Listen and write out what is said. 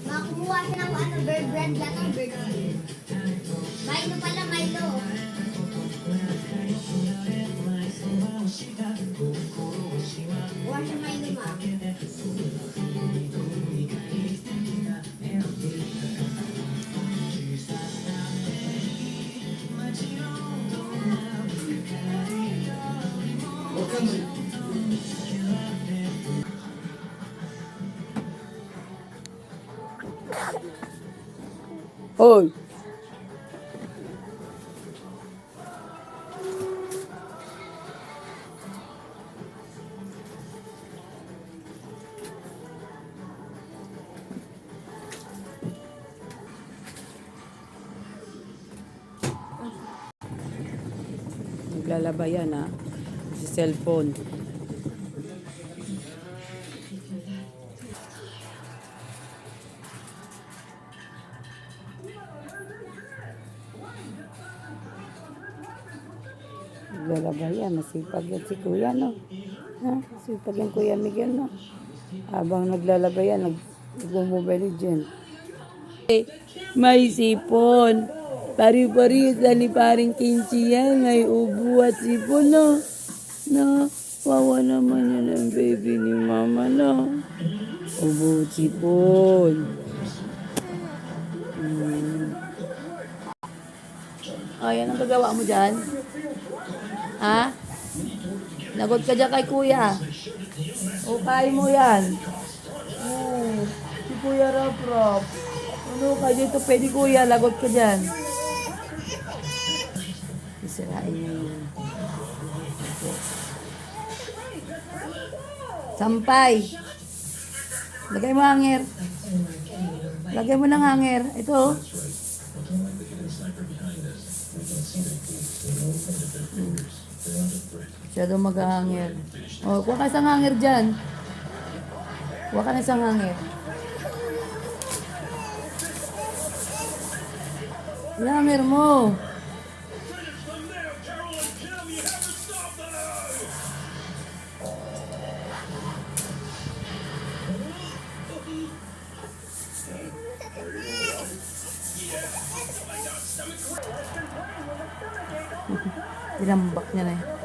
Makakuha siya ng ano, bird brand lang ang bird brand. Milo pala, Milo. Kuha siya Milo, ma. Hoy! Naglalabayan ha. Si cellphone. Naglalabayan. Masipag yan si Kuya, no? Ha? Masipag yan Kuya Miguel, no? Habang naglalabayan, nag-mobile legend. May sipon. Pari-pari sa ni paring Kinchi yan. May ubo at sipon, no? No? Wawa naman yan ang baby ni Mama, no? Ubo at sipon. Yan ang gagawa mo dyan? Ha? Lagot ka dyan kay Kuya. O, kain mo yan. Si Kuya Rap-Rap. Ano ka dito? Pwede Kuya, lagot ka dyan. Isirain niya yun. Sampay. Lagay mo hanger. Lagay mo ng hanger. Ito. Masyado mag-hanger. O, kuha ka isang hanger dyan. Kuha ka na isang hanger. Hanger mo. Tinambak niya na eh.